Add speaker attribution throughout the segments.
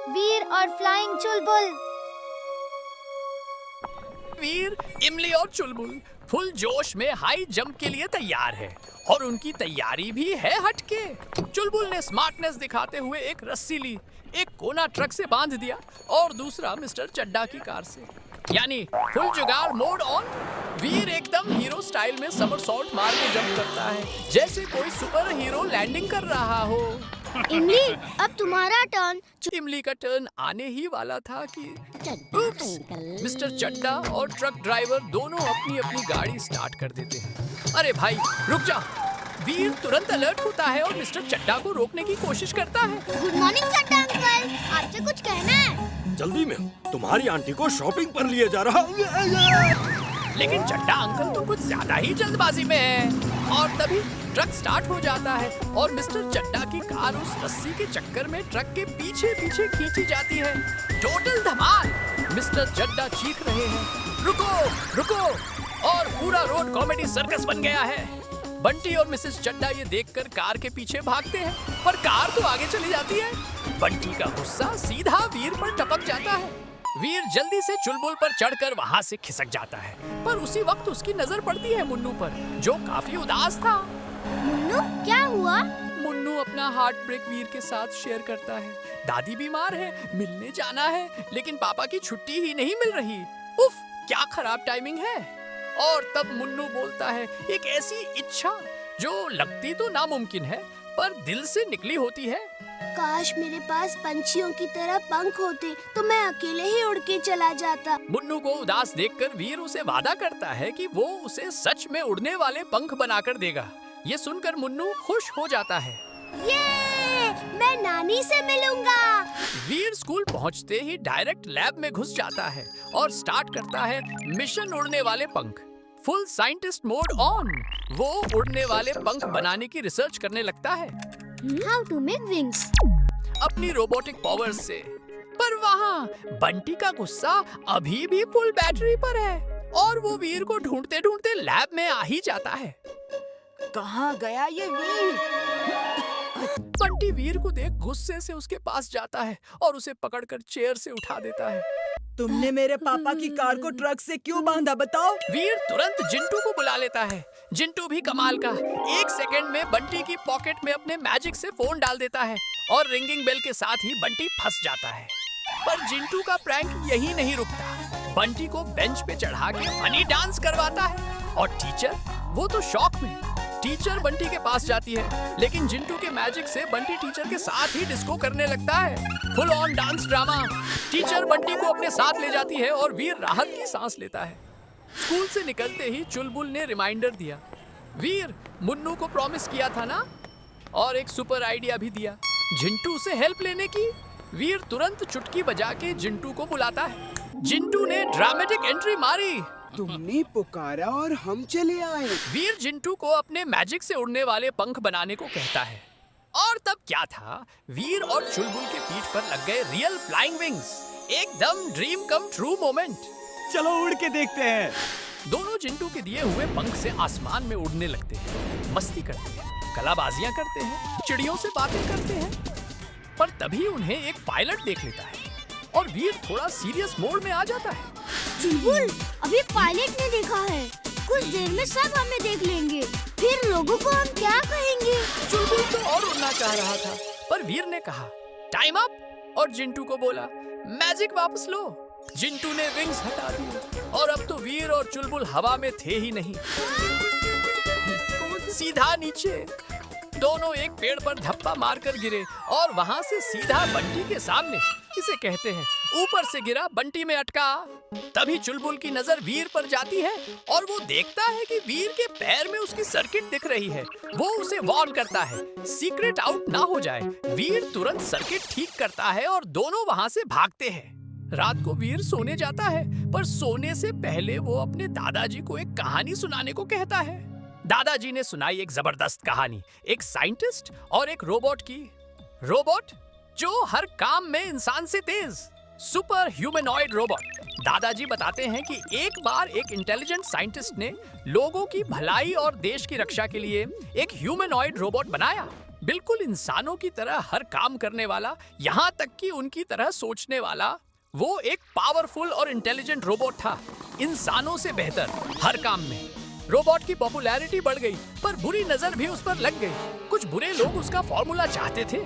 Speaker 1: वीर और फ्लाइंग चुलबुल।
Speaker 2: वीर, इमली और चुलबुल फुल जोश में हाई जंप के लिए तैयार है और उनकी तैयारी भी है हटके। चुलबुल ने स्मार्टनेस दिखाते हुए एक रस्सी ली, एक कोना ट्रक से बांध दिया और दूसरा मिस्टर चड्डा की कार से, यानी फुल जुगाड़ मोड ऑन। वीर एकदम हीरो स्टाइल में समरसॉल्ट मार के जंप करता है, जैसे कोई सुपर हीरो लैंडिंग कर रहा हो।
Speaker 1: इमली, अब तुम्हारा टर्न।
Speaker 2: इमली का टर्न आने ही वाला था कि उप्स, मिस्टर चड्डा और ट्रक ड्राइवर दोनों अपनी अपनी गाड़ी स्टार्ट कर देते हैं। अरे भाई रुक जा। वीर तुरंत अलर्ट होता है और मिस्टर चड्डा को रोकने की कोशिश करता है।
Speaker 1: गुड मॉर्निंग चड्डा अंकल, आपसे कुछ कहना है?
Speaker 3: जल्दी में तुम्हारी आंटी को शॉपिंग पर लिए जा रहा हूँ।
Speaker 2: लेकिन चड्डा अंकल तो कुछ ज्यादा ही जल्दबाजी में है और तभी ट्रक स्टार्ट हो जाता है और मिस्टर चड्डा की कार उस रस्सी के चक्कर में ट्रक के पीछे पीछे खींची जाती है। टोटल धमाल। मिस्टर चड्डा चीख रहे हैं, रुको रुको, और पूरा रोड कॉमेडी सर्कस बन गया है। बंटी और मिसेस चड्डा ये देखकर कार के पीछे भागते हैं, पर कार तो आगे चली जाती है। बंटी का गुस्सा सीधा वीर पर टपक जाता है। वीर जल्दी से चुलबुल पर चढ़कर वहाँ से खिसक जाता है, पर उसी वक्त उसकी नजर पड़ती है मुन्नू पर, जो काफी उदास था।
Speaker 1: मुन्नू, क्या हुआ?
Speaker 2: मुन्नू अपना हार्ट ब्रेक वीर के साथ शेयर करता है। दादी बीमार है, मिलने जाना है, लेकिन पापा की छुट्टी ही नहीं मिल रही। उफ, क्या खराब टाइमिंग है। और तब मुन्नू बोलता है एक ऐसी इच्छा जो लगती तो नामुमकिन है, पर दिल से निकली होती है।
Speaker 1: काश मेरे पास पंछियों की तरह पंख होते तो मैं अकेले ही उड़ के चला जाता।
Speaker 2: मुन्नू को उदास देखकर वीर उसे वादा करता है कि वो उसे सच में उड़ने वाले पंख बनाकर देगा। ये सुनकर मुन्नू खुश हो जाता है।
Speaker 1: ये मैं नानी से मिलूंगा।
Speaker 2: वीर स्कूल पहुंचते ही डायरेक्ट लैब में घुस जाता है और स्टार्ट करता है मिशन उड़ने वाले पंख। Full scientist mode on. वो उड़ने वाले पंख बनाने की रिसर्च करने लगता है।
Speaker 1: हाउ टू मेक विंग्स,
Speaker 2: अपनी रोबोटिक पावर्स से। पर वहाँ बंटी का गुस्सा अभी भी फुल बैटरी पर है और वो वीर को ढूंढते ढूंढते लैब में आ ही जाता है।
Speaker 4: कहाँ गया ये वीर?
Speaker 2: बंटी वीर को देख गुस्से से उसके पास जाता है और उसे पकड़कर चेयर से उठा देता है।
Speaker 4: तुमने मेरे पापा की कार को ट्रक से क्यों बांधा, बताओ?
Speaker 2: वीर तुरंत जिंटू को बुला लेता है। जिंटू भी कमाल का, एक सेकंड में बंटी की पॉकेट में अपने मैजिक से फोन डाल देता है और रिंगिंग बेल के साथ ही बंटी फंस जाता है। पर जिंटू का प्रैंक यही नहीं रुकता। बंटी को बेंच पे चढ़ा के फनी डांस करवाता है और टीचर, वो तो शॉक में। टीचर बंटी के पास जाती है, लेकिन जिंटू के मैजिक से बंटी टीचर के साथ ही डिस्को करने लगता है। Full on dance drama. Teacher Bunty को अपने साथ ले जाती है और वीर राहत की सांस लेता है। स्कूल से निकलते ही चुलबुल ने रिमाइंडर दिया, वीर मुन्नू को प्रॉमिस किया था ना, और एक सुपर आइडिया भी दिया, जिंटू से हेल्प लेने की। वीर तुरंत चुटकी बजा के जिंटू को बुलाता है। जिंटू ने ड्रामेटिक एंट्री मारी।
Speaker 5: तुमने पुकारा और हम चले आए।
Speaker 2: वीर जिंटू को अपने मैजिक से उड़ने वाले पंख बनाने को कहता है। और तब क्या था, वीर और चुलबुल के पीठ पर लग गए रियल फ्लाइंग विंग्स। एकदम ड्रीम कम ट्रू मोमेंट।
Speaker 4: चलो उड़ के देखते हैं।
Speaker 2: दोनों जिंटू के दिए हुए पंख से आसमान में उड़ने लगते हैं, मस्ती करते हैं, कलाबाजियां करते हैं, चिड़ियों से बातें करते हैं। पर तभी उन्हें एक पायलट देख लेता है और वीर थोड़ा सीरियस मोड में आ जाता है।
Speaker 1: चुलबुल, अभी पायलट ने देखा है, कुछ देर में सब हमें देख लेंगे, फिर लोगों को हम क्या कहेंगे?
Speaker 2: चुलबुल तो और उड़ना चाह रहा था, पर वीर ने कहा टाइम अप और जिंटू को बोला मैजिक वापस लो। जिंटू ने विंग्स हटा दिए और अब तो वीर और चुलबुल हवा में थे ही नहीं, सीधा नीचे। दोनों एक पेड़ पर धप्पा मारकर गिरे और वहां से सीधा बंटी के सामने, इसे कहते हैं ऊपर से गिरा, बंटी में अटका। तभी चुलबुल की नजर वीर पर जाती है और वो देखता है कि वीर के पैर में उसकी सर्किट दिख रही है। वो उसे वार्न करता है सीक्रेट आउट ना हो जाए। वीर तुरंत सर्किट ठीक करता है और दोनों वहां से भागते हैं। रात को वीर सोने जाता है, पर सोने से पहले वो अपने दादाजी को एक कहानी सुनाने को कहता है। दादाजी ने सुनाई एक जबरदस्त कहानी, एक साइंटिस्ट और एक रोबोट की। रोबोट जो हर काम में इंसान से तेज, सुपर ह्यूमनॉइड रोबोट। दादाजी बताते हैं कि एक बार एक इंटेलिजेंट साइंटिस्ट ने लोगों की भलाई और देश की रक्षा के लिए एक ह्यूमनॉइड रोबोट बनाया। बिल्कुल इंसानों की तरह हर काम करने वाला, यहाँ तक कि उनकी तरह सोचने वाला, वो एक पावरफुल और इंटेलिजेंट रोबोट था, इंसानों से बेहतर हर काम में। रोबोट की पॉपुलैरिटी बढ़ गई, पर बुरी नजर भी उस पर लग गई। कुछ बुरे लोग उसका फॉर्मूला चाहते थे।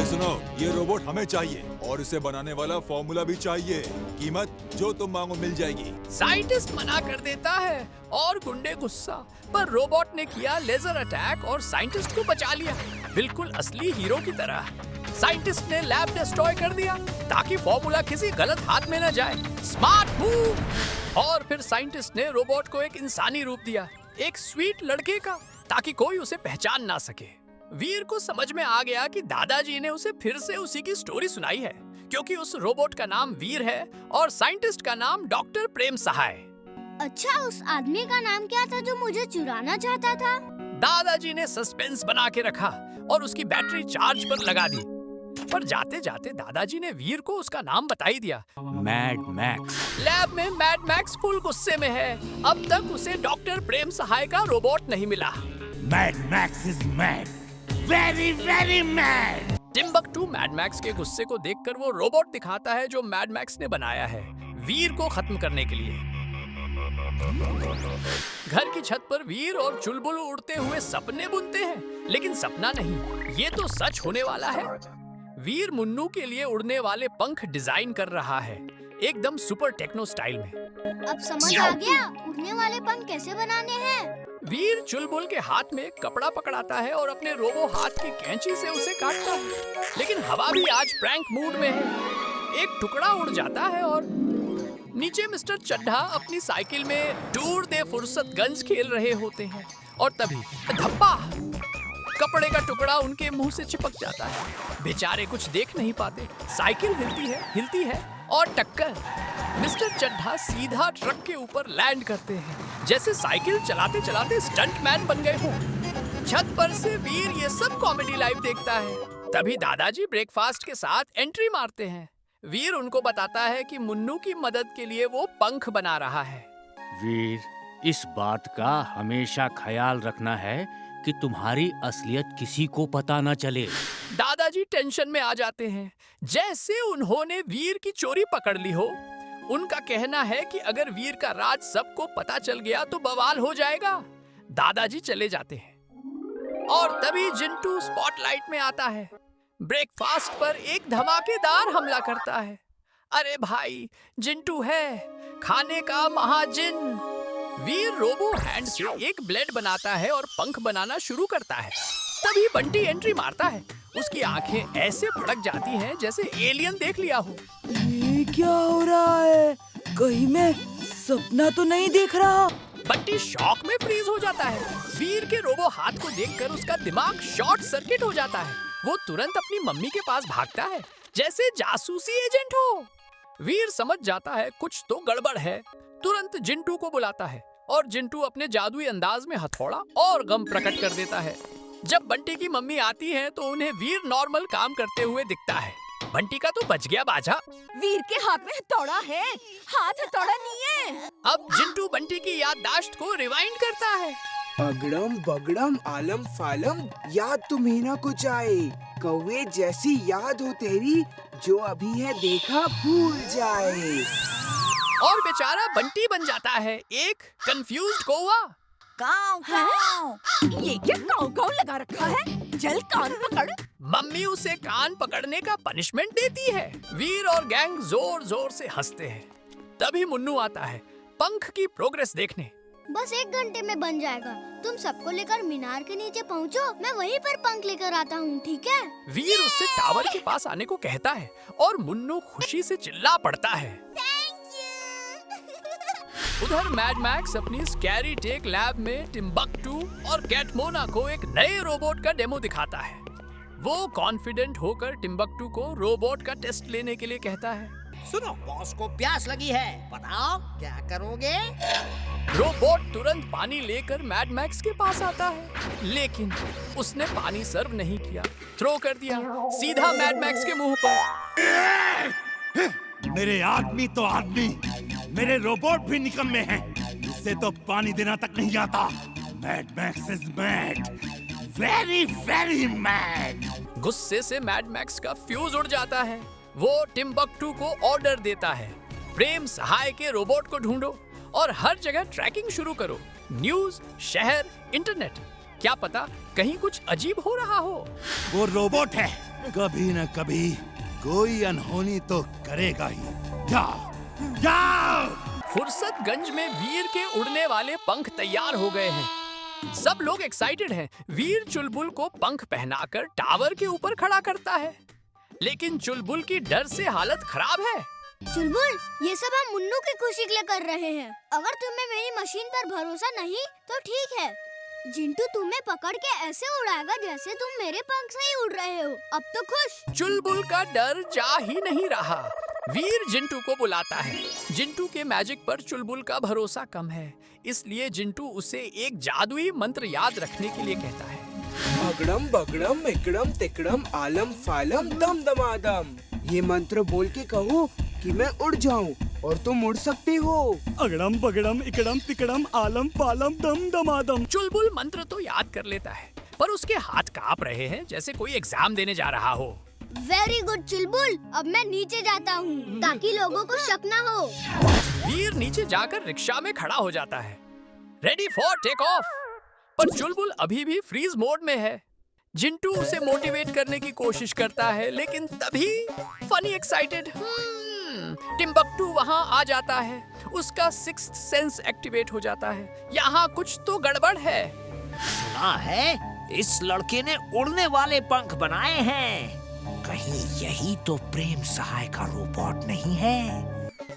Speaker 6: सुनो, ये रोबोट हमें चाहिए और इसे बनाने वाला फॉर्मूला भी चाहिए। कीमत जो तुम मांगो मिल जाएगी।
Speaker 2: साइंटिस्ट मना कर देता है और गुंडे गुस्सा, पर रोबोट ने किया लेजर अटैक और साइंटिस्ट को बचा लिया, बिल्कुल असली हीरो की तरह। साइंटिस्ट ने लैब डिस्ट्रॉय कर दिया ताकि फॉर्मूला किसी गलत हाथ में न जाए। Smart move. और फिर साइंटिस्ट ने रोबोट को एक इंसानी रूप दिया, एक स्वीट लड़के का, ताकि कोई उसे पहचान ना सके। वीर को समझ में आ गया कि दादाजी ने उसे फिर से उसी की स्टोरी सुनाई है, क्योंकि उस रोबोट का नाम वीर है और साइंटिस्ट का नाम डॉक्टर प्रेम सहाय।
Speaker 1: अच्छा, उस आदमी का नाम क्या था जो मुझे चुराना चाहता था?
Speaker 2: दादाजी ने सस्पेंस बना के रखा और उसकी बैटरी चार्ज पर लगा दी, पर जाते जाते दादाजी ने वीर को उसका नाम बता ही दिया,
Speaker 3: मैड मैक्स।
Speaker 2: लैब में मैड मैक्स फुल गुस्से में है। अब तक उसे डॉक्टर प्रेम सहाय का रोबोट नहीं मिला।
Speaker 3: Mad max is mad, very very mad.
Speaker 2: Timbuktu mad max के गुस्से को देखकर वो रोबोट दिखाता है जो मैड मैक्स ने बनाया है, वीर को खत्म करने के लिए। घर की छत पर वीर और चुलबुल उड़ते हुए सपने बुनते हैं, लेकिन सपना नहीं, ये तो सच होने वाला है। वीर मुन्नू के लिए उड़ने वाले पंख डिजाइन कर रहा है, एकदम सुपर टेक्नो स्टाइल में।
Speaker 1: अब समझ आ गया उड़ने वाले पंख कैसे बनाने हैं।
Speaker 2: वीर चुलबुल के हाथ में कपड़ा पकड़ाता है और अपने रोबो हाथ की कैंची से उसे काटता है, लेकिन हवा भी आज प्रैंक मूड में है। एक टुकड़ा उड़ जाता है और नीचे मिस्टर चड्ढा अपनी साइकिल में दूर दे फुर्सतगंज खेल रहे होते हैं, और तभी धप्पा, कपड़े का टुकड़ा उनके मुंह से चिपक जाता है। बेचारे कुछ देख नहीं पाते। साइकिल हिलती है और टक्कर। मिस्टर चड्ढा सीधा ट्रक के ऊपर लैंड करते हैं, जैसे साइकिल चलाते चलाते स्टंटमैन बन गए हों। छत पर से वीर ये सब कॉमेडी लाइव देखता है। तभी दादाजी ब्रेकफास्ट के साथ एंट्री मारते हैं। वीर उनको बताता है कि मुन्नू की मदद के लिए वो पंख बना रहा है।
Speaker 7: वीर, इस बात का हमेशा ख्याल रखना है कि तुम्हारी असलियत किसी को पता न चले।
Speaker 2: दादाजी टेंशन में आ जाते हैं, जैसे उन्होंने वीर की चोरी पकड़ ली हो। उनका कहना है कि अगर वीर का राज सबको पता चल गया तो बवाल हो जाएगा। दादाजी चले जाते हैं और तभी जिंटू स्पॉटलाइट में आता है। ब्रेकफास्ट पर एक धमाकेदार हमला करता है। अरे भाई, जिंटू है खाने का महाजिन। वीर रोबो हैंड से एक ब्लेड बनाता है और पंख बनाना शुरू करता है। तभी बंटी एंट्री मारता है। उसकी आंखें ऐसे फड़क जाती हैं जैसे एलियन देख लिया हो।
Speaker 4: ये क्या हो रहा है? कहीं मैं सपना तो नहीं देख रहा?
Speaker 2: बंटी शॉक में फ्रीज हो जाता है। वीर के रोबो हाथ को देखकर उसका दिमाग शॉर्ट सर्किट हो जाता है। वो तुरंत अपनी मम्मी के पास भागता है, जैसे जासूसी एजेंट हो। वीर समझ जाता है कुछ तो गड़बड़ है, तुरंत जिंटू को बुलाता है और जिंटू अपने जादुई अंदाज में हथौड़ा और गम प्रकट कर देता है। जब बंटी की मम्मी आती है तो उन्हें वीर नॉर्मल काम करते हुए दिखता है। बंटी का तो बच गया बाजा।
Speaker 8: वीर के हाथ में हथौड़ा है, हाथ हथौड़ा नहीं है।
Speaker 2: अब जिंटू बंटी की याददाश्त को रिवाइंड करता है।
Speaker 5: अगड़म बगड़म आलम फालम, याद तुम्हें ना कुछ आए। कौवे जैसी याद हो तेरी, जो अभी है देखा भूल जाए।
Speaker 2: और बेचारा बंटी बन जाता है एक कंफ्यूज्ड कौवा।
Speaker 8: काऊ काऊ, ये क्या काऊ काऊ लगा रखा है? चल कान पकड़।
Speaker 2: मम्मी उसे कान पकड़ने का पनिशमेंट देती है। वीर और गैंग जोर जोर से हंसते हैं। तभी मुन्नू आता है पंख की प्रोग्रेस देखने।
Speaker 1: बस 1 घंटे में बन जाएगा। तुम सबको लेकर मीनार के नीचे पहुँचो, मैं वहीं पर पंख लेकर आता हूँ, ठीक है?
Speaker 2: वीर उससे टावर के पास आने को कहता है और मुन्नू खुशी से चिल्ला पड़ता है। उधर मैड मैक्स अपनी स्कैरी टेक लैब में टिम्बकटू और कैटमोना को एक नए रोबोट का डेमो दिखाता है। वो कॉन्फिडेंट होकर टिम्बकटू को रोबोट का टेस्ट लेने के लिए कहता है।
Speaker 9: सुनो, बॉस को प्यास लगी है, बताओ क्या करोगे?
Speaker 2: रोबोट तुरंत पानी लेकर मैड मैक्स के पास आता है, लेकिन उसने पानी सर्व नहीं किया, थ्रो कर दिया सीधा मैड मैक्स के मुंह पर।
Speaker 3: मेरे आदमी तो आदमी, मेरे रोबोट भी निकम्मे हैं। इससे तो पानी देना तक नहीं आता। Mad max is mad, very, very mad.
Speaker 2: गुस्से से मैड मैक्स का फ्यूज उड़ जाता है। वो टिम्बक्टू को ऑर्डर देता है, प्रेम सहाय के रोबोट को ढूंढो और हर जगह ट्रैकिंग शुरू करो। न्यूज, शहर, इंटरनेट। क्या पता कहीं कुछ अजीब हो रहा हो।
Speaker 3: वो रोबोट है, कभी न कभी कोई अनहोनी तो करेगा ही। जाओ, जाओ।
Speaker 2: फुर्सतगंज में वीर के उड़ने वाले पंख तैयार हो गए हैं। सब लोग एक्साइटेड हैं। वीर चुलबुल को पंख पहनाकर टावर के ऊपर खड़ा करता है, लेकिन चुलबुल की डर से हालत खराब है।
Speaker 1: चुलबुल, ये सब हम मुन्नू की खुशी के लिए कर रहे हैं। अगर तुम्हें मेरी मशीन पर भरोसा नहीं तो ठीक है। जिंटू तुम्हें पकड़ के ऐसे उड़ाएगा जैसे तुम मेरे पंख से ही उड़ रहे हो। अब तो खुश।
Speaker 2: चुलबुल का डर जा ही नहीं रहा। वीर जिंटू को बुलाता है। जिंटू के मैजिक पर चुलबुल का भरोसा कम है, इसलिए जिंटू उसे एक जादुई मंत्र याद रखने के लिए कहता है।
Speaker 5: अगड़म बगड़म इकड़म तिकड़म आलम फालम दम दमादम। ये मंत्र बोल के कहो कि मैं उड़ जाऊं और तुम उड़ सकते हो।
Speaker 10: अगड़म बगड़म इकड़म तिकड़म आलम पालम दम दमादम।
Speaker 2: चुलबुल मंत्र तो याद कर लेता है, पर उसके हाथ कांप रहे हैं जैसे कोई एग्जाम देने जा रहा हो।
Speaker 1: वेरी गुड चुलबुल, अब मैं नीचे जाता हूँ ताकि लोगों को शक न हो।
Speaker 2: वीर नीचे जाकर रिक्शा में खड़ा हो जाता है, रेडी फॉर टेक ऑफ। पर चुलबुल अभी भी फ्रीज मोड में है। जिंटू उसे मोटिवेट करने की कोशिश करता है, लेकिन तभी फनी एक्साइटेड टिम्बक्टू वहाँ आ जाता है। उसका सिक्स्थ सेंस एक्टिवेट हो जाता है। यहाँ कुछ तो गड़बड़ है।
Speaker 9: सुना है इस लड़के ने उड़ने वाले पंख बनाए हैं। कहीं यही तो प्रेम सहाय का रोबोट नहीं है?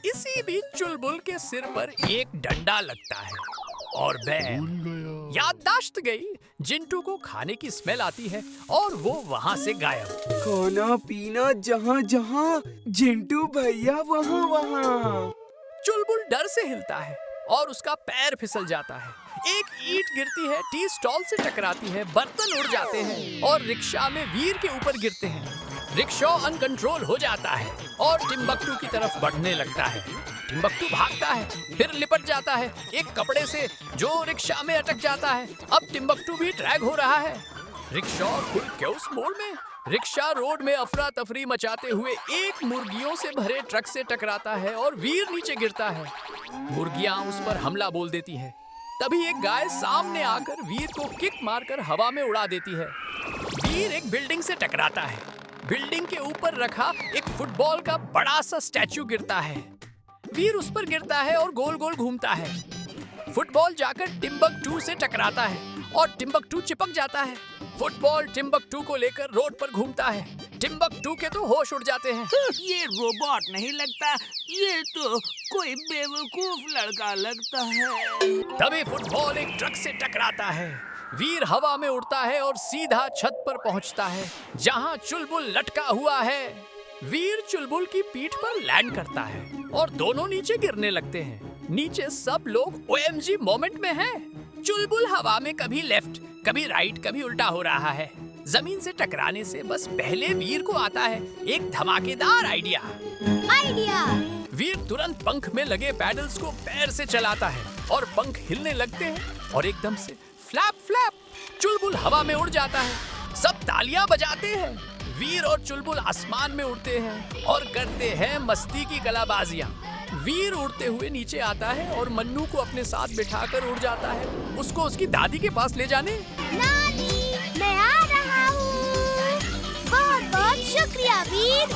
Speaker 2: इसी बीच चुलबुल के सिर पर एक डंडा लगता है और बैग याददाश्त गई। जिंटू को खाने की स्मेल आती है और वो वहाँ से गायब।
Speaker 5: खाना पीना जहाँ जहाँ, जिंटू भैया वहाँ वहाँ।
Speaker 2: चुलबुल डर से हिलता है और उसका पैर फिसल जाता है। एक ईंट गिरती है, टी स्टॉल से टकराती है, बर्तन उड़ जाते हैं और रिक्शा में वीर के ऊपर गिरते हैं। रिक्शा अनकंट्रोल हो जाता है और टिम्बक्टू की तरफ बढ़ने लगता है। टिम्बक्टू भागता है, फिर लिपट जाता है एक कपड़े से जो रिक्शा में अटक जाता है। अब टिम्बक्टू भी ड्रैग हो रहा है। रिक्शा फुल केओस मोड में। रिक्शा रोड में अफरा तफरी मचाते हुए एक मुर्गियों से भरे ट्रक से टकराता है और वीर नीचे गिरता है। मुर्गियां उस पर हमला बोल देती हैं। तभी एक गाय सामने आकर वीर को किक मारकर हवा में उड़ा देती है। वीर एक बिल्डिंग से टकराता है। बिल्डिंग के ऊपर रखा एक फुटबॉल का बड़ा सा स्टैचू गिरता है। वीर उस पर गिरता है और गोल गोल घूमता है। फुटबॉल जाकर टिम्बक्टू से टकराता है और टिम्बक्टू चिपक जाता है। फुटबॉल टिम्बक्टू को लेकर रोड पर घूमता है। टिम्बक्टू के तो होश उड़ जाते हैं।
Speaker 9: ये रोबोट नहीं लगता, ये तो कोई बेवकूफ लड़का लगता है।
Speaker 2: तभी फुटबॉल एक ट्रक से टकराता है। वीर हवा में उड़ता है और सीधा छत पर पहुंचता है जहां चुलबुल लटका हुआ है। वीर चुलबुल की पीठ पर लैंड करता है और दोनों नीचे गिरने लगते हैं। नीचे सब लोग OMG मोमेंट में हैं। चुलबुल हवा में कभी लेफ्ट, कभी राइट, कभी उल्टा हो रहा है। जमीन से टकराने से बस पहले वीर को आता है एक धमाकेदार आइडिया। वीर तुरंत पंख में लगे पैडल्स को पैर से चलाता है और पंख हिलने लगते हैं और एकदम से फ्लैप फ्लैप चुलबुल हवा में उड़ जाता है। सब तालियां बजाते हैं। वीर और चुलबुल आसमान में उड़ते हैं और करते हैं मस्ती की कलाबाजियां। वीर उड़ते हुए नीचे आता है और मन्नू को अपने साथ बिठाकर उड़ जाता है उसको उसकी दादी के पास ले जाने।
Speaker 1: नानी, मैं आ रहा हूँ। बहुत बहुत शुक्रिया वीर।